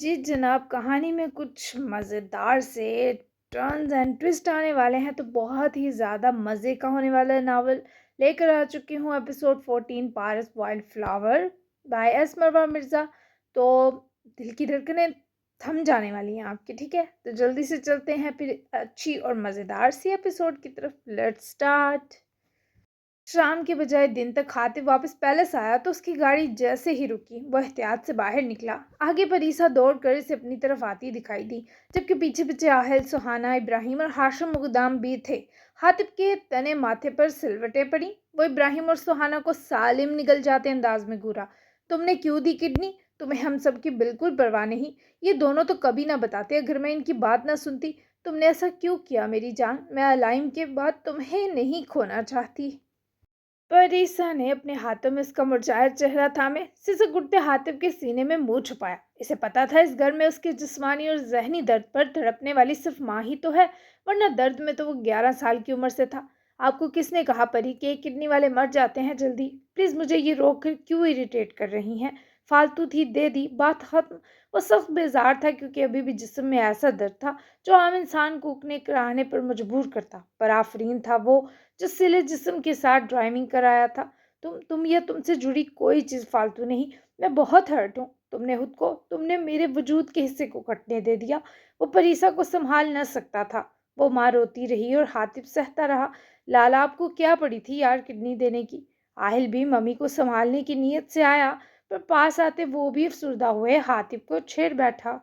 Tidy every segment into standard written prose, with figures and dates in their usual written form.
جی جناب، کہانی میں کچھ مزیدار سے ٹرنز اینڈ ٹوسٹ آنے والے ہیں، تو بہت ہی زیادہ مزے کا ہونے والا ناول لے کر آ چکی ہوں۔ Episode 14 Paras wild flower by S Marwa Mirza. تو دل کی دھڑکنیں تھم جانے والی ہیں آپ کی، ٹھیک ہے؟ تو جلدی سے چلتے ہیں پھر اچھی اور مزیدار سی ایپیسوڈ کی طرف۔ Let's start. شام کے بجائے دن تک خاطب واپس پیلس آیا تو اس کی گاڑی جیسے ہی رکی وہ احتیاط سے باہر نکلا۔ آگے پریسا دوڑ کر اسے اپنی طرف آتی دکھائی دی، جبکہ پیچھے پیچھے آہل، سہانا، ابراہیم اور ہاشم مقدام بھی تھے۔ خاطب کے تنے ماتھے پر سلوٹیں پڑی۔ وہ ابراہیم اور سہانا کو سالم نگل جاتے انداز میں گورا۔ تم نے کیوں دی کڈنی؟ تمہیں ہم سب کی بالکل پرواہ نہیں۔ یہ دونوں تو کبھی نہ بتاتے اگر میں ان کی بات نہ سنتی۔ تم نے ایسا کیوں کیا میری جان؟ میں علائم کے بعد تمہیں نہیں کھونا چاہتی۔ پریسا نے اپنے ہاتھوں میں اس کا مرجھایا چہرہ تھامے سسک اٹھتے حاطب کے سینے میں منہ چھپایا۔ اسے پتا تھا اس گھر میں اس کے جسمانی اور ذہنی درد پر تڑپنے والی صرف ماں ہی تو ہے، ورنہ درد میں تو وہ 11 سال کی عمر سے تھا۔ آپ کو کس نے کہا پری کہ ایک کڈنی والے مر جاتے ہیں جلدی؟ پلیز مجھے یہ روک کر کیوں اریٹیٹ کر رہی ہیں؟ فالتو تھی، دے دی، بات ختم۔ وہ سخت بیزار تھا کیونکہ ابھی بھی جسم میں ایسا درد تھا جو عام انسان کو اکنے کرانے پر مجبور کرتا۔ پر آفرین تھا وہ جو سلے جسم کے ساتھ ڈرائیونگ کرایا تھا۔ تم یا تم سے جڑی کوئی چیز فالتو نہیں۔ میں بہت ہرٹ ہوں۔ تم نے میرے وجود کے حصے کو کٹنے دے دیا۔ وہ پریسا کو سنبھال نہ سکتا تھا۔ وہ ماں روتی رہی اور حاطب سہتا رہا۔ لالا آپ کو کیا پڑی تھی یار کڈنی دینے کی؟ آہل بھی ممی کو سنبھالنے کی نیت سے آیا، پر پاس آتے وہ بھی افسردہ ہوئے حاطب کو چھیڑ بیٹھا۔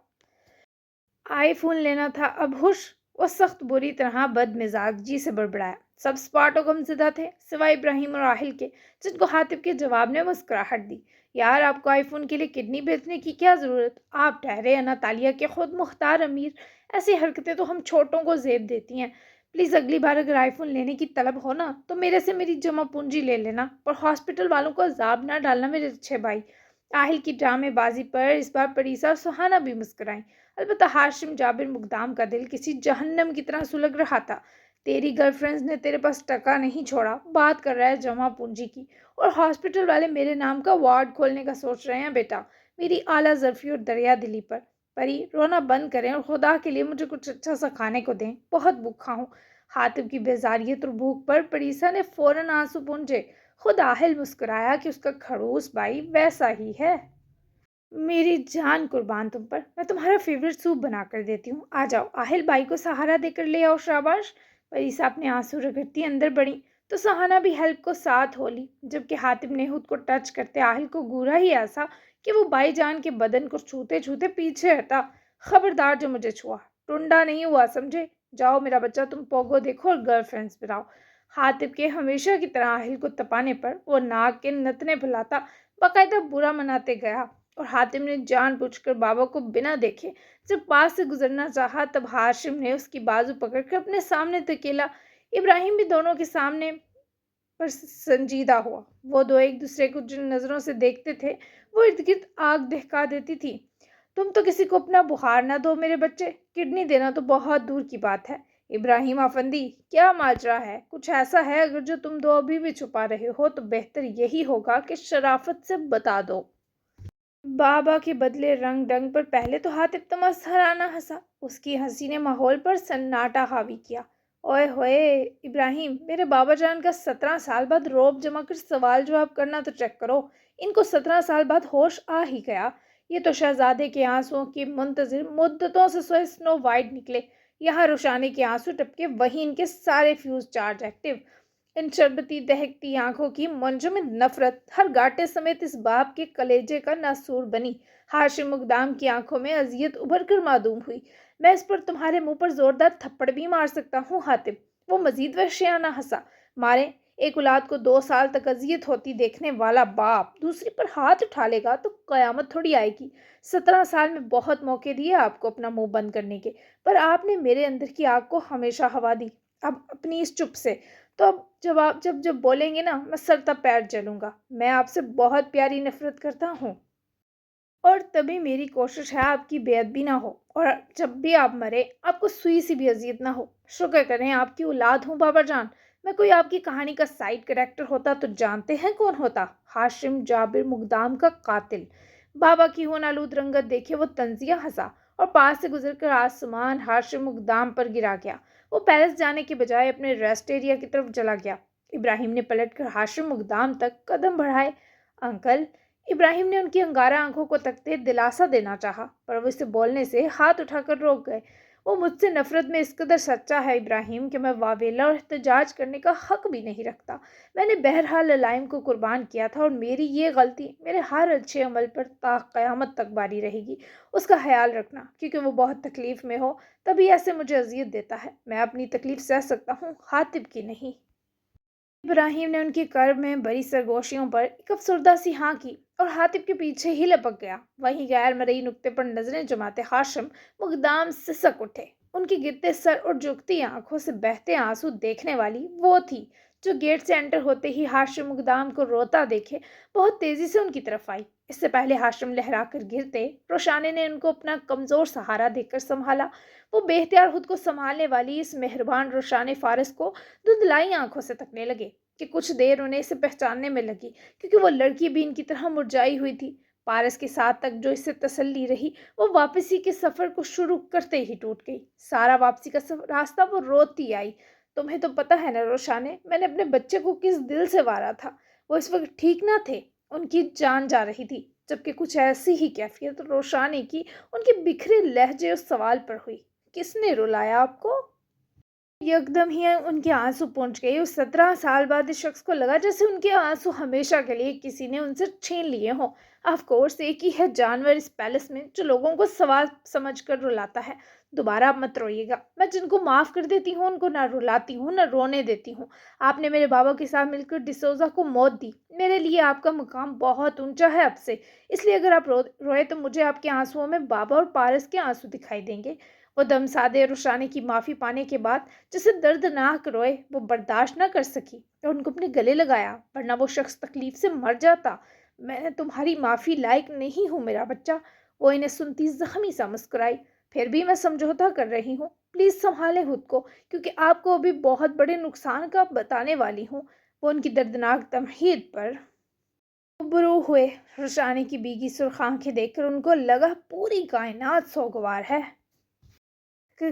آئی فون لینا تھا اب ہوش؟ وہ سخت بری طرح بد مزاجی سے بڑبڑایا۔ سب سپاٹ و غمزدہ تھے سوائے ابراہیم اور آہل کے، جن کو حاطب کے جواب نے مسکراہٹ دی۔ یار آپ کو آئی فون کے لیے کڈنی بیچنے کی کیا ضرورت؟ آپ ٹھہرے اناتالیہ کے خود مختار امیر۔ ایسی حرکتیں تو ہم چھوٹوں کو زیب دیتی ہیں۔ پلیز اگلی بار اگر آئی فون لینے کی طلب ہو نا تو میرے سے میری جمع پونجی لے لینا، اور ہاسپٹل والوں کو عذاب نہ ڈالنا میرے اچھے بھائی۔ آہل کی ڈرامے بازی پر اس بار پریسا اور سہانا بھی مسکرائیں۔ البتہ ہاشم جابر مقدام کا دل کسی جہنم کی طرح سلگ رہا تھا۔ تیری گرل فرینڈز نے تیرے پاس ٹکا نہیں چھوڑا، بات کر رہا ہے جمع پونجی کی، اور ہاسپٹل والے میرے نام کا وارڈ کھولنے کا سوچ رہے ہیں بیٹا، میری اعلیٰ ظرفی اور دریا دلی پر۔ پری رونا بند کریں اور خدا کے لیے مجھے کچھ اچھا سا کھانے کو دیں، بہت بھوکا ہوں۔ حاطب کی بیزاریت اور بھوک پر پریسا نے فوراً آنسو پونجے۔ خود آہل مسکرایا کہ اس کا کھڑوس بھائی ویسا ہی ہے۔ میری جان قربان تم پر، میں تمہارا فیوریٹ سوپ بنا کر دیتی ہوں، آ جاؤ۔ آہل بائی کو سہارا دے کر لے آؤ شاباش۔ پریسا اپنے آنسو رگڑتی اندر بڑھی تو سہانا بھی ہیلپ کو ساتھ ہو لی، جبکہ حاطب نے خود کو ٹچ کرتے آہل کو گورا ہی ایسا کہ وہ بائی جان کے بدن کو چھوتے چھوتے پیچھے ہٹا۔ خبردار جو مجھے چھوا، ٹنڈا نہیں ہوا سمجھے؟ جاؤ میرا بچہ، تم پوگو دیکھو اور گرل فرینڈز پہ آؤ۔ حاطب کے ہمیشہ کی طرح آہل کو تپانے پر وہ ناک کے نتنے پھیلاتا باقاعدہ برا مناتے گیا، اور حاتم نے جان بوجھ کر بابا کو بنا دیکھے جب پاس سے گزرنا چاہا تب ہاشم نے اس کی بازو پکڑ کر اپنے سامنے دھکیلا۔ ابراہیم بھی دونوں کے سامنے پر سنجیدہ ہوا۔ وہ دو ایک دوسرے کو جن نظروں سے دیکھتے تھے وہ ارد گرد آگ دہکا دیتی تھی۔ تم تو کسی کو اپنا بخار نہ دو میرے بچے، کڈنی دینا تو بہت دور کی بات ہے۔ ابراہیم افندی کیا ماجرا ہے؟ کچھ ایسا ہے اگر جو تم دو ابھی بھی چھپا رہے ہو تو بہتر یہی ہوگا کہ شرافت سے بتا دو۔ بابا کے بدلے رنگ ڈنگ پر پہلے تو حاطب تمسخرانہ ہنسا، اس کی ہنسی نے ماحول پر سناٹا حاوی کیا۔ اوئے ہوئے ابراہیم، میرے بابا جان کا 17 سال بعد روب جمع کر سوال جواب کرنا تو چیک کرو، ان کو 17 سال بعد ہوش آ ہی گیا۔ یہ تو شہزادے کے آنسوؤں کی منتظر مدتوں سے سوئے سنو وائٹ نکلے، یہاں روشانی کے آنسو ٹپکے وہیں ان کے سارے فیوز چارج ایکٹیو۔ ان شربتی دہکتی آنکھوں کی منجمد نفرت ہر گاٹے سمیت اس باپ کے کلیجے کا ناسور بنی۔ ہاشم مقدام کی آنکھوں میں اذیت ابھر کر معدوم ہوئی۔ میں اس پر تمہارے منہ پر زوردار تھپڑ بھی مار سکتا ہوں حاطب۔ وہ مزید وحشیانہ ہنسا۔ مارے، ایک اولاد کو 2 سال تک اذیت ہوتی دیکھنے والا باپ دوسری پر ہاتھ اٹھا لے گا تو قیامت تھوڑی آئے گی۔ 17 سال میں بہت موقع دیے آپ کو اپنا منہ بند کرنے کے، پر آپ نے میرے اندر کی آگ کو ہمیشہ ہوا دی۔ اب اپنی اس چپ سے تو اب جب بولیں گے نا میں سر تب پیر جلوں گا۔ میں آپ سے بہت پیاری نفرت کرتا ہوں، اور تبھی میری کوشش ہے آپ کی بے ادبی نہ ہو، اور جب بھی آپ مرے آپ کو سوئی سی بھی اذیت نہ ہو۔ شکر کریں آپ کی اولاد ہوں بابا جان، میں کوئی آپ کی کہانی کا سائیڈ کریکٹر ہوتا تو جانتے ہیں کون ہوتا؟ ہاشم جابر مقدام کا قاتل۔ بابا کی ہونالود رنگت دیکھے وہ طنزیہ ہنسا اور پاس سے گزر کر آسمان ہاشم اقدام پر گرا گیا۔ وہ پیلس جانے کے بجائے اپنے ریسٹ ایریا کی طرف چلا گیا۔ ابراہیم نے پلٹ کر ہاشم اقدام تک قدم بڑھائے۔ انکل، ابراہیم نے ان کی انگارہ آنکھوں کو تکتے دلاسا دینا چاہا، پر وہ اسے بولنے سے ہاتھ اٹھا کر روک گئے۔ وہ مجھ سے نفرت میں اس قدر سچا ہے ابراہیم کہ میں واویلا اور احتجاج کرنے کا حق بھی نہیں رکھتا۔ میں نے بہرحال علائم کو قربان کیا تھا، اور میری یہ غلطی میرے ہر اچھے عمل پر تا قیامت تک باری رہے گی۔ اس کا خیال رکھنا، کیونکہ وہ بہت تکلیف میں ہو تبھی ایسے مجھے اذیت دیتا ہے۔ میں اپنی تکلیف سہ سکتا ہوں، خاطب کی نہیں۔ ابراہیم نے ان کی کرب میں بڑی سرگوشیوں پر ایک افسردہ سی ہاں کی اور حاطب کے پیچھے ہی لپک گیا۔ وہیں غیر مرئی نقطے پر نظریں جماتے ہاشم مقدام سسک اٹھے۔ ان کی گرتے سر اور جھکتی آنکھوں سے بہتے آنسو دیکھنے والی وہ تھی جو گیٹ سے انٹر ہوتے ہی ہاشم مقدام کو روتا دیکھے بہت تیزی سے ان کی طرف آئی۔ اس سے پہلے ہاشم لہرا کر گرتے، روشانے نے ان کو اپنا کمزور سہارا دے کر سنبھالا۔ وہ بے اختیار خود کو سنبھالنے والی اس مہربان روشانے فارس کو دھندلائی آنکھوں سے تکنے لگے کہ کچھ دیر انہیں اسے پہچاننے میں لگی، کیونکہ وہ لڑکی بھی ان کی طرح مرجائی ہوئی تھی۔ پارس کے ساتھ تک جو اس سے تسلی رہی وہ واپسی کے سفر کو شروع کرتے ہی ٹوٹ گئی۔ سارا واپسی کا راستہ وہ روتی آئی۔ تمہیں تو پتہ ہے نا روشانے، میں نے اپنے بچے کو کس دل سے وارا تھا۔ وہ اس وقت ٹھیک نہ تھے، ان کی جان جا رہی تھی، جبکہ کچھ ایسی ہی کیفیت روشانے کی ان کے بکھرے لہجے اور سوال پر ہوئی۔ کس نے رلایا آپ کو؟ یکدم ہی ان کے آنسو پہنچ گئے۔ اس 17 سال بعد اس شخص کو لگا جیسے ان کے آنسو ہمیشہ کے لیے کسی نے ان سے چھین لیے ہوں۔ آف کورس ایک ہی ہے جانور اس پیلس میں جو لوگوں کو سوال سمجھ کر رلاتا ہے۔ دوبارہ آپ مت روئیے گا۔ میں جن کو معاف کر دیتی ہوں ان کو نہ رلاتی ہوں نہ رونے دیتی ہوں۔ آپ نے میرے بابا کے ساتھ مل کر ڈسوزا کو موت دی۔ میرے لیے آپ کا مقام بہت اونچا ہے اب سے، اس لیے اگر آپ روئے تو مجھے آپ کے آنسوؤں میں بابا اور پارس کے آنسو دکھائی دیں گے۔ وہ دم سادے روشانے کی معافی پانے کے بعد جسے دردناک روئے وہ برداشت نہ کر سکی اور ان کو اپنے گلے لگایا، ورنہ وہ شخص تکلیف سے مر جاتا۔ میں تمہاری معافی لائق نہیں ہوں میرا بچہ۔ وہ انہیں سنتی زخمی سا مسکرائی۔ پھر بھی میں سمجھوتا کر رہی ہوں، پلیز سنبھالیں خود کو، کیونکہ آپ کو ابھی بہت بڑے نقصان کا بتانے والی ہوں۔ وہ ان کی دردناک تمہید پر روبرو ہوئے۔ روشانے کی بیگی سرخ آنکھیں دیکھ کر ان کو لگا پوری کائنات سوگوار ہے۔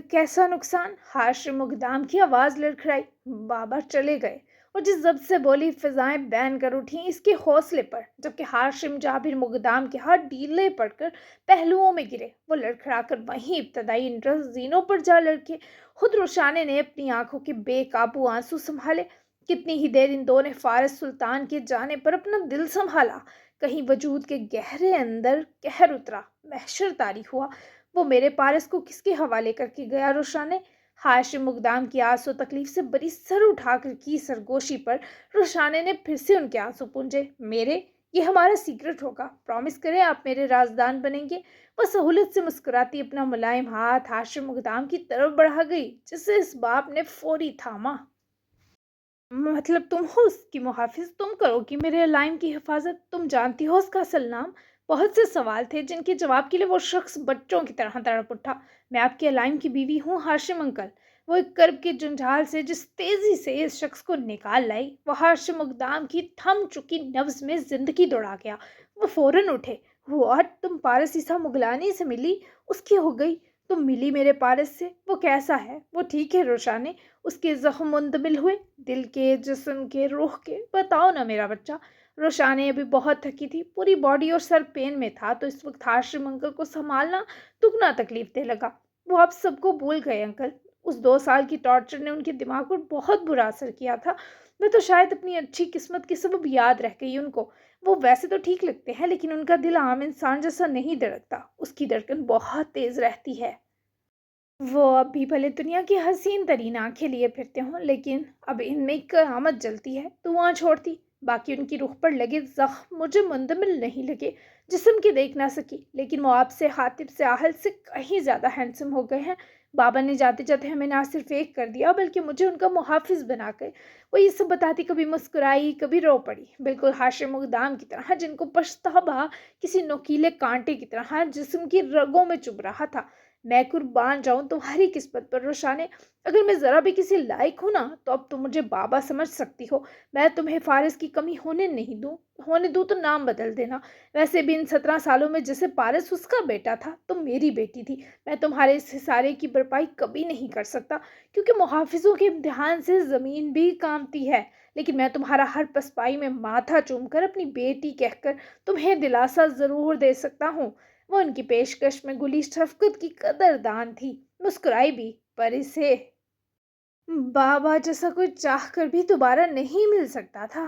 کیسا نقصان؟ ہاشم اقدام کی آواز لڑکھڑائی۔ بابا چلے گئے، اور جس ضبط سے بولی فضائیں بین کر اٹھیں اس کے حوصلے پر، جبکہ ہاشم جابر مقدام کے ہاتھ ڈھیلے پڑ کر پہلوؤں میں گرے۔ وہ لڑکھڑا کر وہیں ابتدائی انٹرسٹ زینوں پر جا لڑکے۔ خود روشانے نے اپنی آنکھوں کے بے قابو آنسو سنبھالے۔ کتنی ہی دیر ان دو نے فارس سلطان کے جانے پر اپنا دل سنبھالا۔ کہیں وجود کے گہرے اندر قہر اترا، محشر طاری ہوا۔ وہ میرے پارس کو کس کے حوالے کر کے گیا روشانے؟ ہاشم اقدام کی آس و تکلیف سے بڑی سر اٹھا کر کی سرگوشی پر روشانے نے پھر سے ان کے آنسو پونجے۔ میرے؟ یہ ہمارا سیکرٹ ہوگا، پرومس کریں آپ میرے رازدان بنیں گے۔ وہ سہولت سے مسکراتی اپنا ملائم ہاتھ ہاشم اقدام کی طرف بڑھا گئی، جسے اس باپ نے فوری تھاما۔ مطلب تم ہو اس کی محافظ، تم کرو گی میرے علائم کی حفاظت؟ تم جانتی ہو اس کا اصل نام؟ بہت سے سوال تھے جن کے جواب کے لیے وہ شخص بچوں کی طرح تڑپ اٹھا۔ میں آپ کے علائم کی بیوی ہوں ہاشم انکل۔ وہ ایک کرب کے جنجال سے جس تیزی سے اس شخص کو نکال لائی، وہ ہاشم اقدام کی تھم چکی نبض میں زندگی دوڑا گیا۔ وہ فوراً اٹھے۔ واٹ، تم پارس عیسیٰ مغلانی سے ملی؟ اس کی ہو گئی؟ تم ملی میرے پارس سے؟ وہ کیسا ہے؟ وہ ٹھیک ہے روشانے؟ اس کے زخم مندمل ہوئے؟ دل کے، جسم کے، روح کے؟ بتاؤ نا میرا بچہ۔ روشانے ابھی بہت تھکی تھی، پوری باڈی اور سر پین میں تھا، تو اس وقت ہاشم انکل کو سنبھالنا دگنا تکلیف دہ لگا۔ وہ آپ سب کو بھول گئے انکل۔ اس 2 سال کی ٹارچر نے ان کے دماغ پر بہت برا اثر کیا تھا۔ میں تو شاید اپنی اچھی قسمت کے سبب یاد رہ گئی ان کو۔ وہ ویسے تو ٹھیک لگتے ہیں، لیکن ان کا دل عام انسان جیسا نہیں دھڑکتا، اس کی دھڑکن بہت تیز رہتی ہے۔ وہ اب بھی بھلے دنیا کی حسین ترین آنکھیں لیے پھرتے ہوں، لیکن اب ان میں قیامت جلتی ہے تو وہاں چھوڑتی۔ باقی ان کی رخ پر لگے زخم مجھے مندمل نہیں لگے، جسم کے دیکھ نہ سکی، لیکن وہ آپ سے، حاطب سے، آہل سے کہیں زیادہ ہینڈسم ہو گئے ہیں۔ بابا نے جاتے جاتے ہمیں نہ صرف ایک کر دیا بلکہ مجھے ان کا محافظ بنا کر۔ وہ یہ سب بتاتی کبھی مسکرائی کبھی رو پڑی، بالکل ہاشم اقدام کی طرح، جن کو پشتابہ کسی نوکیلے کانٹے کی طرح جسم کی رگوں میں چبھ رہا تھا۔ मैं कुर्बान जाऊं तुम्हारी किस्मत पर रोशाने। अगर मैं ज़रा भी किसी लायक हूं ना तो अब तुम मुझे बाबा समझ सकती हो। मैं तुम्हें फारिस की कमी होने दूं तो नाम बदल देना। वैसे भी इन 17 सालों में जैसे पारस उसका बेटा था तुम मेरी बेटी थी। मैं तुम्हारे इस हिसारे की भरपाई कभी नहीं कर सकता, क्योंकि मुहाफिजों के इम्तिहान से ज़मीन भी कामती है। लेकिन मैं तुम्हारा हर पसपाई में माथा चूम कर अपनी बेटी कहकर तुम्हें दिलासा ज़रूर दे सकता हूँ। वो उनकी पेशकश में गुली शफ़क़त की कदरदान थी, मुस्कुराई भी, पर इसे बाबा जैसा कोई चाह कर भी दोबारा नहीं मिल सकता था।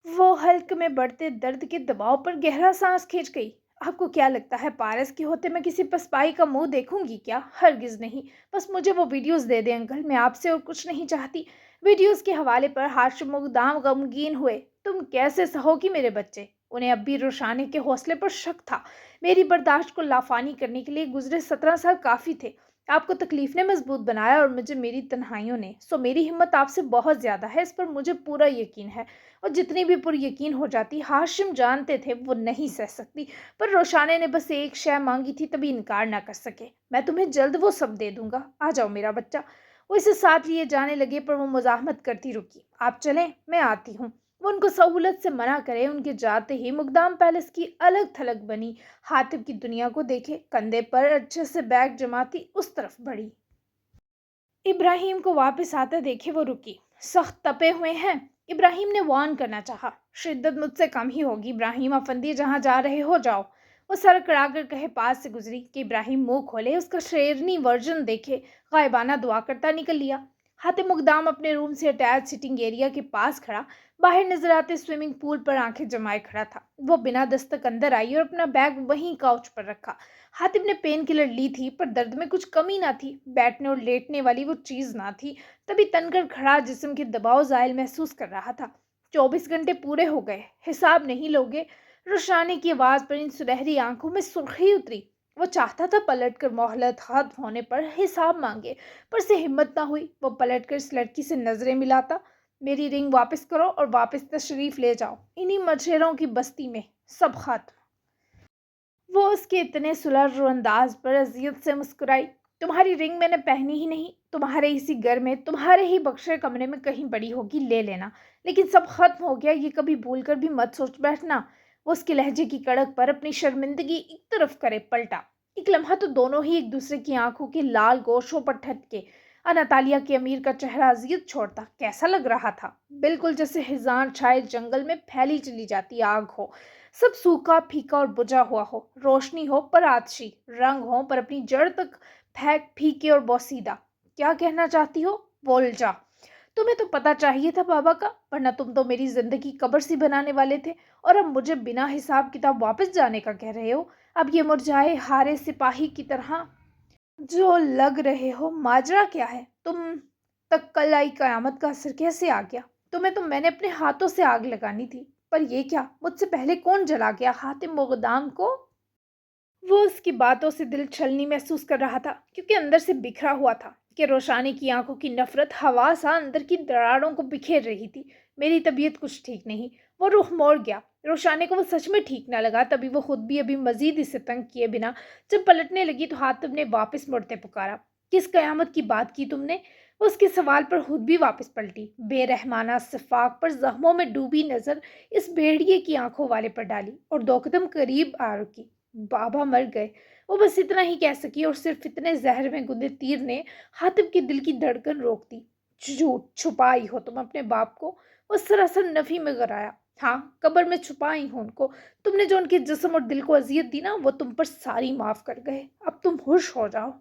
वो हल्क में बढ़ते दर्द के दबाव पर गहरा सांस खींच गई। आपको क्या लगता है पारस के होते मैं किसी पसपाई का मुंह देखूंगी क्या? हरगिज नहीं। बस मुझे वो वीडियोस दे दे अंकल, मैं आपसे और कुछ नहीं चाहती। वीडियोस के हवाले पर हाशिम मुकद्दम गमगीन हुए। तुम कैसे सहोगी मेरे बच्चे? उन्हें अब भी रोशानी के हौसले पर शक था। मेरी बर्दाश्त को लाफानी करने के लिए गुजरे 17 साल काफी थे। आपको तकलीफ ने मजबूत बनाया और मुझे मेरी तन्हाइयों ने। सो मेरी हिम्मत आपसे बहुत ज्यादा है, इस पर मुझे पूरा यकीन है। और जितनी भी पुर यकीन हो जाती, हाशिम जानते थे वो नहीं सह सकती। पर रोशाने ने बस एक शय मांगी थी, तभी इनकार ना कर सके। मैं तुम्हें जल्द वो सब दे दूंगा, आ जाओ मेरा बच्चा। वो इसे साथ लिए जाने लगे, पर वो मुजाहमत करती रुकी। आप चलें, मैं आती हूँ। वो उनको सहूलत से मना करे। उनके जाते ही मुकद्दम पैलेस की अलग थलग बनी हातिब की दुनिया को देखे, कंधे पर अच्छे से बैग जमाती उस तरफ बढ़ी। इब्राहिम को वापस आते देखे वो रुकी। सख्त तपे हुए हैं। इब्राहिम ने वार्न करना चाहा। शिद्दत मुझसे कम ही होगी इब्राहिम अफंदी, जहां जा रहे हो जाओ। वो सर कड़ाकर कहे पास से गुजरी कि इब्राहिम मुंह खोले, उसका शेरनी वर्जन देखे। गायबाना दुआ करता निकल लिया। हातिम मुकद्दम अपने रूम से अटैच सिटिंग एरिया के पास खड़ा, बाहर नजर आते स्विमिंग पूल पर आंखें जमाए खड़ा था। वो बिना दस्तक अंदर आई और अपना बैग वहीं काउच पर रखा। हातिम ने पेन किलर ली थी, पर दर्द में कुछ कमी ना थी। बैठने और लेटने वाली वो चीज ना थी। तभी तनकर खड़ा जिस्म के दबाव जायल महसूस कर रहा था। 24 घंटे पूरे हो गए, हिसाब नहीं लोगे? रोशानी की आवाज पर इन सुनहरी आंखों में सुर्खी उतरी। वो चाहता था पलट कर मोहलत हाथ होने पर हिसाब मांगे, पर से हिम्मत ना हुई। वो पलट कर इस लड़की से नजरें मिलाता। मेरी रिंग वापस करो और वापस तशरीफ ले जाओ इन्हीं मछेरों की बस्ती में, सब खत्म। वो उसके इतने सुलझ अंदाज पर अजियत से मुस्कुराई। तुम्हारी रिंग मैंने पहनी ही नहीं, तुम्हारे इसी घर में तुम्हारे ही बक्से कमरे में कहीं पड़ी होगी, ले लेना। लेकिन सब खत्म हो गया, ये कभी भूल कर भी मत सोच बैठना। वो उसके लहजे की कड़क पर अपनी शर्मिंदगी एक तरफ करे पलटा। एक लम्हा तो दोनों ही एक दूसरे की आंखों के लाल गोशों पर ठटके। अनातालिया के अमीर का चेहरा अजियत छोड़ता कैसा लग रहा था, बिल्कुल जैसे हिजान छाए जंगल में फैली चली जाती आग हो। सब सूखा फीका और बुझा हुआ हो, रोशनी हो पर आतशी, रंग हो पर अपनी जड़ तक फेंक फीके और बोसीदा। क्या कहना चाहती हो? बोल जा। तुम्हें तो पता चाहिए था बाबा का, वरना तुम तो मेरी जिंदगी कब्र सी बनाने वाले थे। और अब मुझे बिना हिसाब किताब वापस जाने का कह रहे हो? अब ये मुरझाए हारे सिपाही की तरह जो लग रहे हो। माजरा क्या है? तुम तक कल आई कयामत का असर कैसे आ गया? तुम्हें तो मैंने अपने हाथों से आग लगानी थी, पर ये क्या, मुझसे पहले कौन जला गया? हातिम मुकद्दम को। वो उसकी बातों से दिल छलनी महसूस कर रहा था, क्योंकि अंदर से बिखरा हुआ था कि रोशानी की आंखों की नफरत हवा सा अंदर की दरारों को बिखेर रही थी। मेरी तबीयत कुछ ठीक नहीं। वो रुख मोड़ गया। रोशानी को वो सच में ठीक ना लगा। तभी वो खुद भी अभी मजीद इसे तंग किए बिना जब पलटने लगी तो हातिम ने वापस मुड़ते पुकारा। किस कयामत की बात की तुमने? वो उसके सवाल पर खुद भी वापस पलटी, बेरहमाना सफाक पर जख्मों में डूबी नजर इस भेड़िए की आंखों वाले पर डाली और दो कदम करीब आ रुकी। बाबा मर गए। वो बस इतना ही कह सकी और सिर्फ इतने जहर में गुंदे तीर ने हातिम के दिल की धड़कन रोक दी। झूठ छुपाई हो तुम अपने बाप को। वो सरासर नफी में गिराया। हाँ, कब्र में छुपाई हो उनको। तुमने जो उनके जिस्म और दिल को अजियत दी ना, वो तुम पर सारी माफ कर गए। अब तुम खुश हो जाओ।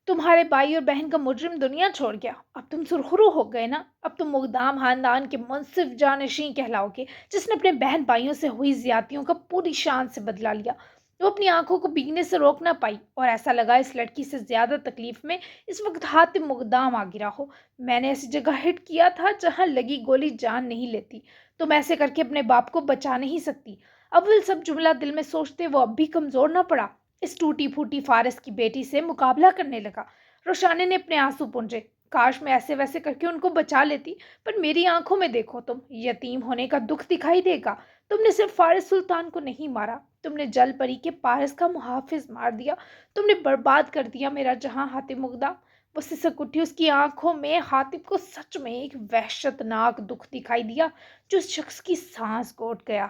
तुम्हारे भाई और बहन का मुजरिम दुनिया छोड़ गया, अब तुम सुरखरू हो गए ना। अब तुम मुकद्दम खानदान के मुंसिफ जानशीं कहलाओगे, जिसने अपने बहन भाइयों से हुई ज्यादतियों का पूरी शान से बदला लिया। वो अपनी आंखों को भीगने से रोक ना पाई और ऐसा लगा इस लड़की से ज्यादा तकलीफ में इस वक्त हातिम मुकद्दम आ गिरा हो। मैंने ऐसी जगह हिट किया था जहां लगी गोली जान नहीं लेती। तुम ऐसे करके अपने बाप को बचा नहीं सकती। अव्वल सब जुमला दिल में सोचते वो अब भी कमजोर ना पड़ा। इस टूटी फूटी फारस की बेटी से मुकाबला करने लगा। रोशानी ने अपने आंसू पूंजे। काश मैं ऐसे वैसे करके उनको बचा लेती, पर मेरी आंखों में देखो तुम, यतीम होने का दुख दिखाई देगा। तुमने सिर्फ फारिस सुल्तान को नहीं मारा, तुमने जल परी के पारस का मुहाफिज मार दिया। तुमने बर्बाद कर दिया मेरा जहां। हातिम मुग्धा वो सिसक उठी। उसकी आंखों में हातिम को सच में एक वहशतनाक दुख दिखाई दिया जो उस शख्स की सांस घोट गया।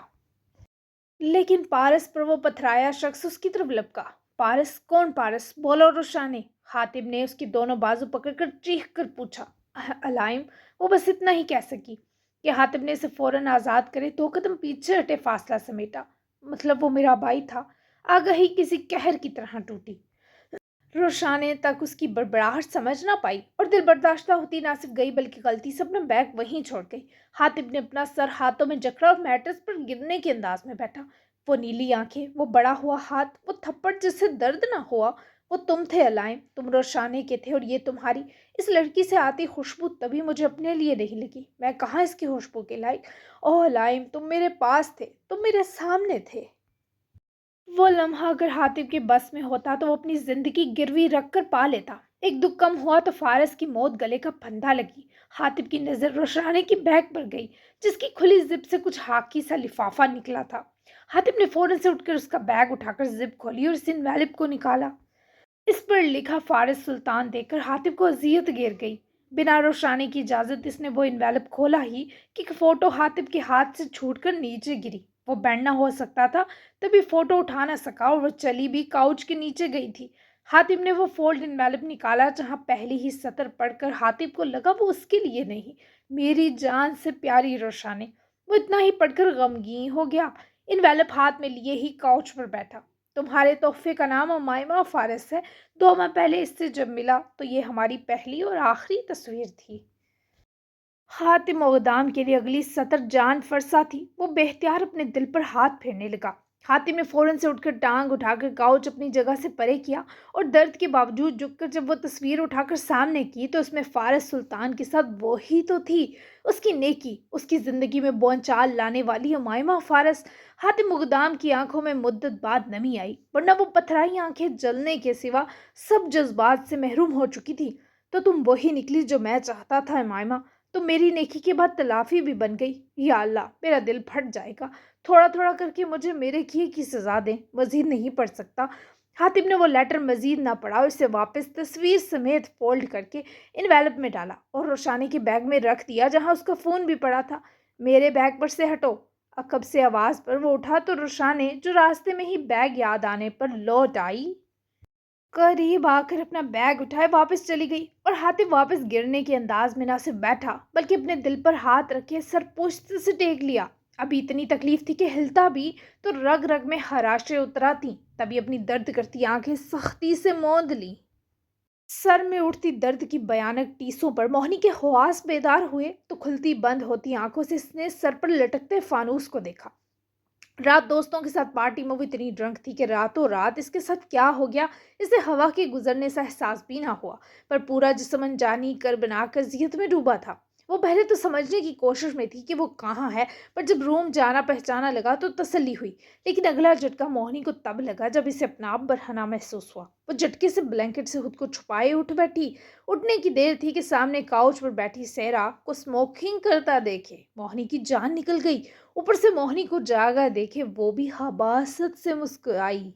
लेकिन पारस पर वो पथराया शख्स उसकी तरफ लपका। पारस? कौन पारस? बोलो रोशानी। हातिम ने उसकी दोनों बाजू पकड़कर चीख कर पूछा। अलाइम। वो बस इतना ही कह सकी कि हातिम ने इसे फौरन आजाद करे, 2 कदम पीछे हटे, फासला समेटा। मतलब वो मेरा भाई था। आगही किसी कहर की तरह टूटी। रोशाने तक उसकी बड़बड़ाहट समझ ना पाई और दिल बर्दाश्त होती ना सिर्फ गई बल्कि गलती से अपना बैग वहीं छोड़ गई। हातिम ने अपना सर हाथों में जकड़ा और मैट्रेस पर गिरने के अंदाज में बैठा। वो नीली आंखें, वो बड़ा हुआ हाथ, वो थप्पड़ जिससे दर्द ना हुआ। वो तुम थे अलाइम, तुम रोशाने के थे और ये तुम्हारी इस लड़की से आती खुशबू तभी मुझे अपने लिए नहीं लगी। मैं कहाँ इसकी खुशबू के लायक। ओह अलाइम, तुम मेरे पास थे, तुम मेरे सामने थे। वो लम्हा अगर हातिम के बस में होता तो वो अपनी जिंदगी गिरवी रख कर पा लेता। एक दुख कम हुआ तो फारस की मौत गले का फंदा लगी। हातिम की नजर रोशरानी की बैग पर गई जिसकी खुली जिप से कुछ हाकी सा लिफाफा निकला था। हातिम ने फौरन से उठकर उसका बैग उठाकर जिप खोली और इस इनवैलिप को निकाला। इस पर लिखा फारिस सुल्तान देखकर हातिम को अजियत गिर गई। बिना रोशरानी की इजाजत इसने वो इन्वेलप खोला ही कि एक फोटो हातिम के हाथ से छूटकर नीचे गिरी। वो बैंड ना हो सकता था, तभी फोटो उठा ना सका और वो चली भी काउच के नीचे गई थी। हातिम ने वो फोल्ड इन्वेलप निकाला जहां पहली ही सतर पढ़कर हातिम को लगा वो उसके लिए नहीं, मेरी जान से प्यारी रोशानी। वो इतना ही पढ़कर गमगीन हो गया। इन्वेलप हाथ में लिए ही काउच पर बैठा। तुम्हारे तोहफे का नाम उमाइमा फारिस है। 2 माह पहले इससे जब मिला तो ये हमारी पहली और आखिरी तस्वीर थी। हातिम इक़दाम के लिए अगली सतर जान फरसा थी। वो बेख्तियार अपने दिल पर हाथ फेरने लगा। हातिम ने फौरन से उठकर टांग उठाकर काउच अपनी जगह से परे किया और दर्द के बावजूद झुककर जब वो तस्वीर उठाकर सामने की तो उसमें फारिस सुल्तान के साथ वो ही तो थी, उसकी नेकी, उसकी जिंदगी में बोनचाल लाने वाली उमाइमा फारिस। हातिम इक़दाम की आंखों में मुद्दत बाद नमी आई, वरना वो पथराई आंखें जलने के सिवा सब जज्बात से महरूम हो चुकी थी। तो तुम वही निकली जो मैं चाहता था उमाइमा। तो मेरी नेकी के बाद तलाफी भी बन गई। या अल्लाह, मेरा दिल फट जाएगा। थोड़ा थोड़ा करके मुझे मेरे किए की सजा दें, मजीद नहीं पढ़ सकता। हातिम ने वो लेटर मजीद ना पढ़ा और इसे वापस तस्वीर समेत फोल्ड करके इनवेलप में डाला और रोशानी के बैग में रख दिया जहां उसका फ़ोन भी पड़ा था। मेरे बैग पर से हटो। अकब से आवाज़ पर वो उठा तो रोशानी, जो रास्ते में ही बैग याद आने पर लौट आई, करीब आकर अपना बैग उठाए वापस चली गई और हातिम वापस गिरने के अंदाज में ना सिर्फ बैठा बल्कि अपने दिल पर हाथ रखे सर पुश्त से टेक लिया। अभी इतनी तकलीफ थी कि हिलता भी तो रग रग में हराशें उतरा थी। तभी अपनी दर्द करती आंखें सख्ती से मूंद ली। सर में उठती दर्द की भयानक टीसों पर मोहनी के ख्वास बेदार हुए तो खुलती बंद होती आंखों से इसने सर पर लटकते फानूस को देखा। रात दोस्तों के साथ पार्टी में वो इतनी ड्रंक थी कि रातों रात इसके साथ क्या हो गया इसे हवा के गुजरने से एहसास भी ना हुआ। पर पूरा जिस्म अनजानी कर बनाकर जियत में डूबा था। वो पहले तो समझने की कोशिश में थी कि वो कहाँ है, पर जब रूम जाना पहचाना लगा तो तसल्ली हुई। लेकिन अगला झटका मोहनी को तब लगा जब इसे अपना आप बरहना महसूस हुआ। वो झटके से ब्लैंकेट से खुद को छुपाए उठ बैठी। उठने की देर थी कि सामने काउच पर बैठी सेरा को स्मोकिंग करता देखे मोहनी की जान निकल गई। ऊपर से मोहिनी को जागा देखे वो भी हबासत से मुस्कुराई।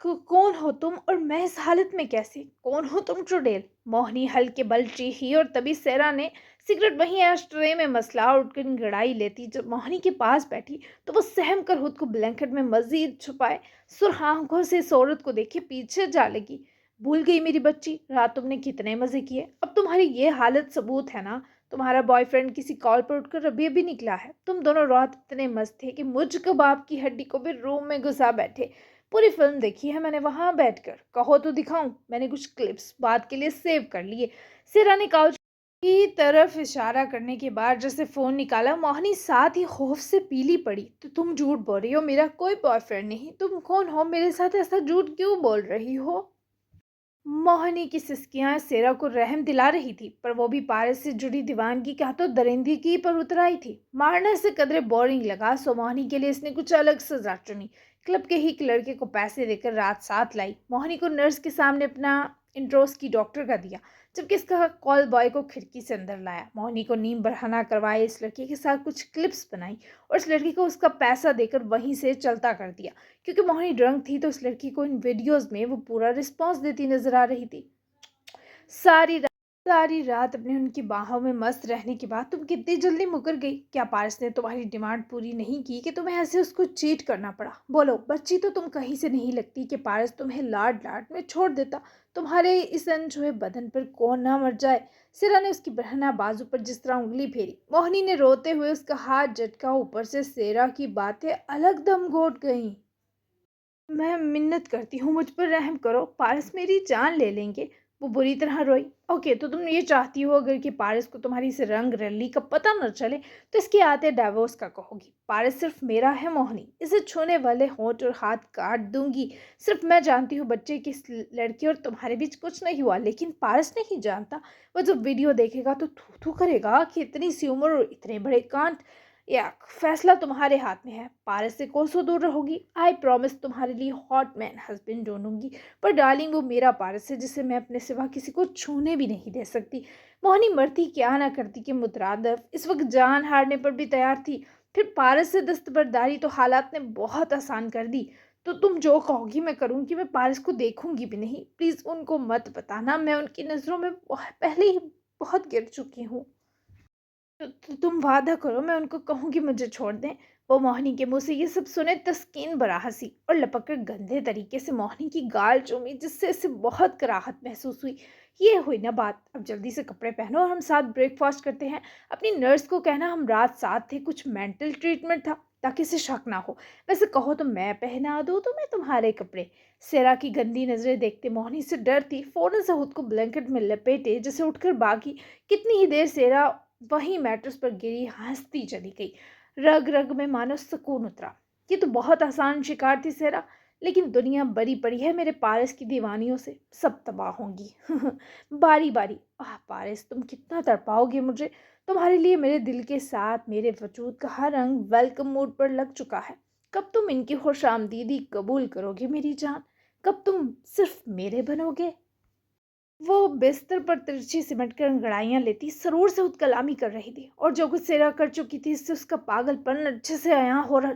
कौन हो तुम और मैं इस हालत में कैसे? कौन हो तुम चुड़ैल? मोहिनी हल्के बल चीखी और तभी सेरा ने सिगरेट वहीं एस्ट्रे में मसला उठकर गड़ाई लेती। जब मोहिनी के पास बैठी तो वो सहम कर खुद को ब्लैंकेट में मजीद छुपाए सुर्ख आंखों से इस औरत को देखे पीछे जा लगी। भूल गई मेरी बच्ची, रात तुमने कितने मजे किए। अब तुम्हारी ये हालत सबूत है ना। तुम्हारा बॉयफ्रेंड किसी कॉल पर उठकर अभी अभी निकला है। तुम दोनों रात इतने मस्त थे कि मुझ कबाब की हड्डी को भी रूम में घुसा बैठे। पूरी फिल्म देखी है मैंने वहां बैठकर। कहो तो दिखाऊं? मैंने कुछ क्लिप्स बात के लिए सेव कर लिए। सिरा ने काउच की तरफ इशारा करने के बाद जैसे फोन निकाला, मोहनी साथ ही खौफ से पीली पड़ी। तो तुम झूठ बोल रही हो, मेरा कोई बॉयफ्रेंड नहीं। तुम कौन हो? मेरे साथ ऐसा झूठ क्यों बोल रही हो? मोहनी की सिसकियां सेरा को रहम दिला रही थी, पर वो भी पारस से जुड़ी दीवानगी क्या तो दरिंदगी पर उतर आई थी। मारने से कदरे बोरिंग लगा, सो मोहनी के लिए इसने कुछ अलग सजा चुनी। क्लब के ही एक लड़के को पैसे देकर रात साथ लाई। मोहनी को नर्स के सामने अपना इंट्रोस की डॉक्टर का दिया, जबकि इसका कॉल बॉय को खिड़की से अंदर लाया। मोहिनी को नींद बढ़ाना करवाए, इस लड़की के साथ कुछ क्लिप्स बनाई और इस लड़की को उसका पैसा देकर वहीं से चलता कर दिया। क्योंकि मोहिनी ड्रंक थी तो इस लड़की को इन वीडियोस में वो पूरा रिस्पॉन्स देती नजर आ रही थी। सारी सारी रात अपने उनकी बाहों में मस्त रहने के बाद तुम कितनी जल्दी मुकर गई? क्या पारस ने तुम्हारी डिमांड पूरी नहीं की कि तुम्हें ऐसे उसको चीट करना पड़ा? बोलो, बच्ची तो तुम कहीं से नहीं लगती कि पारस तुम्हें लाड लाड में छोड़ देता। तुम्हारे इस अनछुए बदन पर कौन ना मर जाए। सिरा ने उसकी बहना बाजू पर जिस तरह उंगली फेरी, मोहिनी ने रोते हुए उसका हाथ झटका। ऊपर से सेरा की बातें अलग दम घोट गईं। मैं मिन्नत करती हूँ, मुझ पर रहम करो, पारस मेरी जान ले लेंगे। वो बुरी तरह रोई। ओके, तो तुम ये चाहती हो अगर कि पारस को तुम्हारी इस रंग रली का पता न चले तो इसके आते डाइवोर्स का कहोगी। पारस सिर्फ मेरा है मोहिनी, इसे छूने वाले होंठ और हाथ काट दूंगी। सिर्फ मैं जानती हूँ बच्चे की इस लड़की और तुम्हारे बीच कुछ नहीं हुआ, लेकिन पारस नहीं जानता। वो जब वीडियो देखेगा तो थू थू करेगा कि इतनी सी उम्र और इतने बड़े कांड। या फैसला तुम्हारे हाथ में है। पारस से कोसों दूर रहोगी, आई प्रॉमिस तुम्हारे लिए हॉट मैन हस्बैंड ढूंढूंगी। पर डार्लिंग, वो मेरा पारस है जिसे मैं अपने सिवा किसी को छूने भी नहीं दे सकती। मोहिनी मरती क्या ना करती कि मुतरादफ इस वक्त जान हारने पर भी तैयार थी। फिर पारस से दस्तबरदारी तो हालात ने बहुत आसान कर दी। तो तुम जो कहोगी मैं करूँगी। मैं पारस को देखूंगी भी नहीं। प्लीज़ उनको मत बताना, मैं उनकी नज़रों में पहले ही बहुत गिर चुकी हूँ। तो तुम वादा करो, मैं उनको कहूँगी मुझे छोड़ दें। वो मोहिनी के मुंह से ये सब सुने तस्कीन बरा हंसी और लपक कर गंदे तरीके से मोहिनी की गाल चूमी, जिससे इसे बहुत कराहत महसूस हुई। ये हुई ना बात, अब जल्दी से कपड़े पहनो और हम साथ ब्रेकफास्ट करते हैं। अपनी नर्स को कहना हम रात साथ थे, कुछ मेंटल ट्रीटमेंट था ताकि इसे शक ना हो। वैसे कहो तो मैं पहना दूँ तुम्हें तुम्हारे कपड़े। सेरा की गंदी नजरें देखते मोहिनी से डरती फौरन से खुद को ब्लैंकेट में लपेटे जैसे उठकर भागी। कितनी ही देर सेरा वहीं मैट्रेस पर गिरी हंसती चली गई। रग रग में मानो सुकून उतरा। ये तो बहुत आसान शिकार थी सेरा, लेकिन दुनिया बड़ी पड़ी है मेरे पारस की दीवानियों से, सब तबाह होंगी। बारी बारी। आह पारस, तुम कितना तड़पाओगे मुझे। तुम्हारे लिए मेरे दिल के साथ मेरे वजूद का हर अंग वेलकम मोड पर लग चुका है। कब तुम इनकी खुश आमदीदी कबूल करोगे मेरी जान? कब तुम सिर्फ मेरे बनोगे? वो बिस्तर पर तिरछी सिमट कर अंगड़ाइयां लेती सरूर से खुद कलामी कर रही थी, और जो कुछ सेरा कर चुकी थी इससे उसका पागलपन अच्छे से आया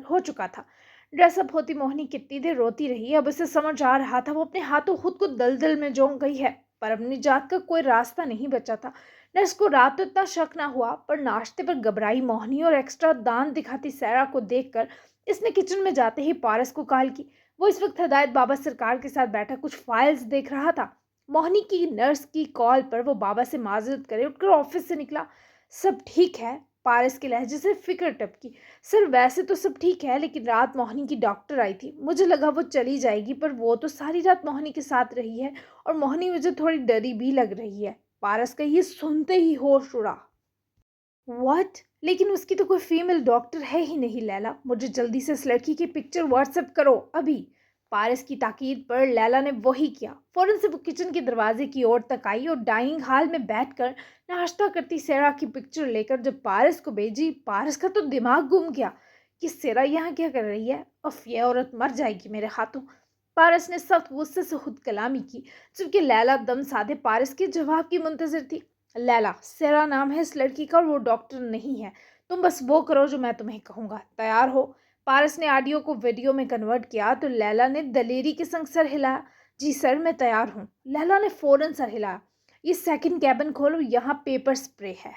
हो चुका था। ड्रेसअप होती मोहिनी कितनी देर रोती रही। अब उसे समझ आ रहा था वो अपने हाथों खुद को दलदल में जोंक गई है, पर अपनी जात का कोई रास्ता नहीं बचा था। नर्स को रात तो इतना शक ना हुआ, पर नाश्ते पर घबराई मोहिनी और एक्स्ट्रा दांत दिखाती सैरा को देखकर इसने किचन में जाते ही पारस को कॉल की। वो इस वक्त हदायत बाबा सरकार के साथ बैठा कुछ फाइल्स देख रहा था। मोहिनी की नर्स की कॉल पर वो बाबा से माजरत करे उठकर ऑफिस से निकला। सब ठीक है? पारस के लहजे से फिक्र टपकी। सर वैसे तो सब ठीक है, लेकिन रात मोहिनी की डॉक्टर आई थी, मुझे लगा वो चली जाएगी, पर वो तो सारी रात मोहिनी के साथ रही है और मोहिनी मुझे थोड़ी डरी भी लग रही है। पारस का ये सुनते ही होश उड़ा। व्हाट? लेकिन उसकी तो कोई फीमेल डॉक्टर है ही नहीं। लैला, मुझे जल्दी से इस लड़की की पिक्चर व्हाट्सएप करो अभी। पारस की ताकीद पर लैला ने वही किया। फौरन से वो किचन के दरवाजे की ओर तक आई और डाइनिंग हॉल में बैठकर नाश्ता करती सेरा की पिक्चर लेकर जब पारस को भेजी, पारस का तो दिमाग घूम गया कि सेरा यहाँ क्या कर रही है। अफ, ये औरत मर जाएगी मेरे हाथों। पारस ने सख्त गुस्से से खुद कलामी की, जबकि लैला दम साधे पारस के जवाब की मुंतजर थी। लैला, सेरा नाम है इस लड़की का और वो डॉक्टर नहीं है। तुम बस वो करो जो मैं तुम्हें कहूँगा। तैयार हो? पारस ने ऑडियो को वीडियो में कन्वर्ट किया तो लैला ने दलेरी के संग सर हिलाया। जी सर, मैं तैयार हूँ। लैला ने फौरन सर हिलाया। ये सेकंड कैबिन खोलो, यहाँ पेपर स्प्रे है।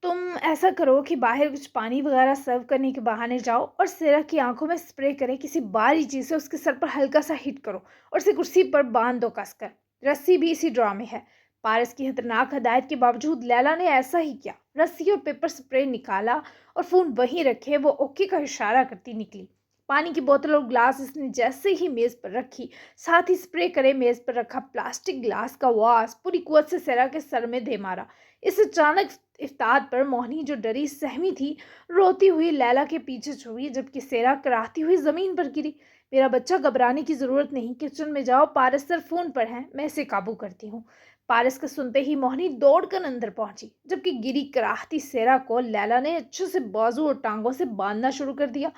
तुम ऐसा करो कि बाहर कुछ पानी वगैरह सर्व करने के बहाने जाओ और सेरा की आंखों में स्प्रे करे किसी बारी चीज से उसके सर पर हल्का सा हिट करो और उसे कुर्सी पर बांध दो कसकर। रस्सी भी इसी ड्रॉ में है। पारस की खतरनाक हदायत के बावजूद लैला ने ऐसा ही किया। रस्सी और पेपर स्प्रे निकाला और फोन वहीं रखे वो ओके का इशारा करती निकली। पानी की बोतल और ग्लास इसने जैसे ही मेज पर रखी, साथ ही स्प्रे करे मेज पर रखा प्लास्टिक ग्लास का वास पूरी कुवत से सेरा के सर में दे मारा। इस अचानक इफ्तार पर मोहिनी जो डरी सहमी थी, रोती हुई लैला के पीछे छुई, जबकि सेरा कराहती हुई जमीन पर गिरी। मेरा बच्चा, घबराने की जरूरत नहीं, किचन में जाओ, पारस सर फोन पर हैं, मैं इसे काबू करती हूँ। पारस का सुनते ही मोहिनी दौड़कर अंदर पहुंची, जबकि गिरी कराहती सेरा को लैला ने अच्छे से बाजू और टांगों से बांधना शुरू कर दिया।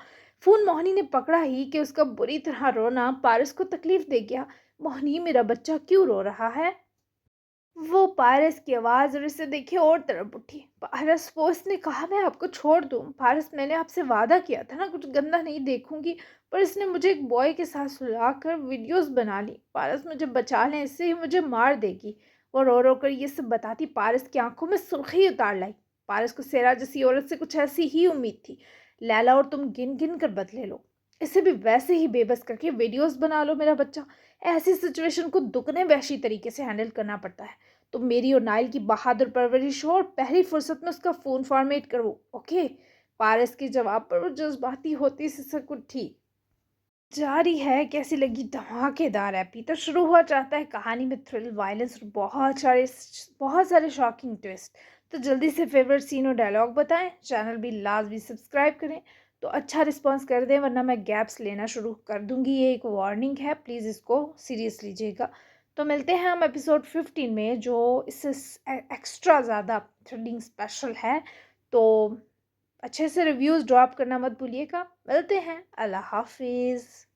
فون موہنی نے پکڑا ہی کہ اس کا بری طرح رونا پارس کو تکلیف دے گیا۔ موہنی، میرا بچہ کیوں رو رہا ہے؟ وہ پارس کی آواز اور اسے دیکھے اور طرف اٹھی۔ پارس، وہ اس نے کہا میں آپ کو چھوڑ دوں۔ پارس، میں نے آپ سے وعدہ کیا تھا نا کچھ گندا نہیں دیکھوں گی، پر اس نے مجھے ایک بوائے کے ساتھ سلا کر ویڈیوز بنا لی۔ پارس، مجھے بچا لیں، اس سے ہی مجھے مار دے گی۔ وہ رو رو کر یہ سب بتاتی پارس کی آنکھوں میں سرخی اتار لائی۔ پارس کو سیرا جیسی عورت سے کچھ ایسی ہی امید تھی۔ لیلا، اور تم گن گن کر بدلے لو، اسے بھی ویسے ہی بے بس کر کے ویڈیوز بنا لو۔ میرا بچہ ایسی سچویشن کو دگنے وحشی طریقے سے ہینڈل کرنا پڑتا ہے۔ تو میری اور نائل کی بہادر پرورش ہو اور پہلی فرصت میں اس کا فون فارمیٹ کرو، اوکے؟ پارس کے جواب پر وہ جذباتی ہوتی سسک اٹھی۔ جاری ہے، کیسی لگی؟ دھماکے دار ایپی تو شروع ہوا چاہتا ہے، کہانی میں تھرل، وائلنس اور بہت سارے شاکنگ ٹویسٹ۔ تو جلدی سے فیورٹ سین اور ڈائلاگ بتائیں، چینل بھی لازمی سبسکرائب کریں تو اچھا رسپانس کر دیں، ورنہ میں گیپس لینا شروع کر دوں گی۔ یہ ایک وارننگ ہے، پلیز اس کو سیریس لیجیے گا۔ تو ملتے ہیں ہم ایپیسوڈ 15 میں، جو اس سے ایکسٹرا زیادہ تھرلنگ اسپیشل ہے۔ تو اچھے سے ریویوز ڈراپ کرنا مت بھولیے گا۔ ملتے ہیں، اللہ حافظ۔